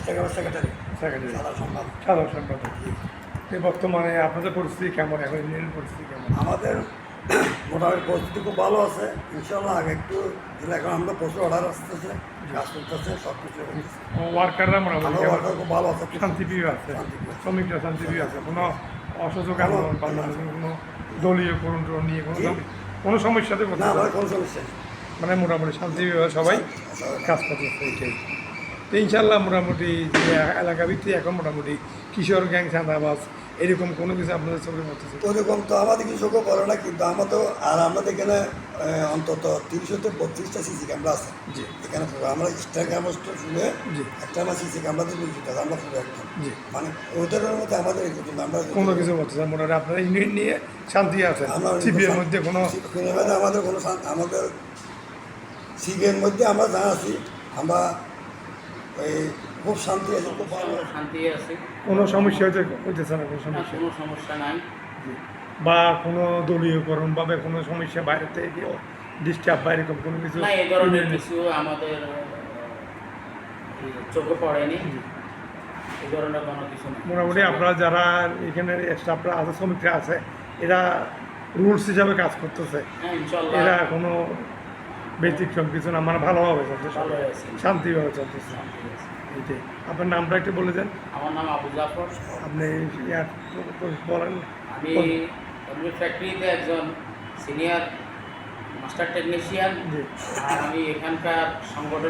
Secretary secretary সাধারণ সম্পাদক। এই বর্তমানে আপনাদের পরিস্থিতি কেমন, এখন ইউনিয়নের পরিস্থিতি কেমন? আমাদের মোটামুটি পরিস্থিতি খুব ভালো আছে ইনশাল্লাহ। আগে একটু দিলে এখন আমরা প্রচুর অর্ডার আসতেছে, কাজ করতেছে, সব কিছু হচ্ছে। ওয়ার্কাররা মোটামুটি আমার ওয়ার্কার খুব ভালো আছে, শান্তিপ্রিয় আছে, শান্তিপ্রিয়। শ্রমিকরা শান্তিপ্রিয় আছে, কোনো অসহযোগ আন্দোলন কোনো দলীয় করুণ নিয়ে কোনো সমস্যাতে না করতে আমার কোনো সমস্যা নেই। মানে মোটামুটি শান্তিপ্রিয়ভাবে সবাই কাজ করতেছে। এইটাই তো ইনশাল্লাহ মোটামুটি যে এলাকা ভিত্তিক এখন মোটামুটি কিশোর গ্যাং চাঁদাবাজ এরকম কোনো কিছু আপনাদের চোখে পড়তেছে? ওরকম তো আমাদের কিছু চোখে পড়ে না, কিন্তু আমাদের আর আমাদের এখানে অন্তত 30-32টা সিসি ক্যামেরা আছে। জি। এখানে পুরো আমরা স্টার ক্যামেরা শুনে জি। একটা আমার সিসি ক্যামেরাতে নিয়োজিত আছে, আমরা পুরো একদম জি। মানে ওদের মধ্যে আমাদের কিন্তু আমরা কোনো কিছু বলতেছে মোটামুটি আপনারা ইউনিয়ন নিয়ে শান্তি আছে, আমরা সিপিএর মধ্যে কোনো আমাদের কোনো আমাদের সিবিএর মধ্যে আমরা যা আছি আমরা এই খুব শান্তি আছে, খুব ভালো শান্তি আছে, কোনো সমস্যা হইতেছে না, কোনো সমস্যা কোনো সমস্যা নাই। বা কোনো দলীয়করণ বা কোনো সমস্যা বাইরে থেকে কেউ ডিস্টার্ব বা এরকম কোনো কিছু না, এই ধরনের কিছু আমাদের চোখে পড়েনি, এই ধরনের কোনো কিছু নেই। মোটামুটি আপনারা যারা এখানে স্টাফরা আছে, শ্রমিকরা আছে, এরা রুলস হিসাবে কাজ করতেছে, হ্যাঁ, ইনশাল্লাহ এরা কোনো ব্যতিক্রম কিছু না, মানে ভালোভাবে চলতেছে, ভালো আছে। শান্তিভাবে চলতেছে। এইটাই। আপনার নামটা একটু বলে দেন। আমার নাম আবু জাফর, আপনি ইয়ার বলেন। আমি ফ্যাক্টরিতে একজন সিনিয়র মাস্টার টেকনিশিয়ান। জি। আর আমি এখানকার সংগঠন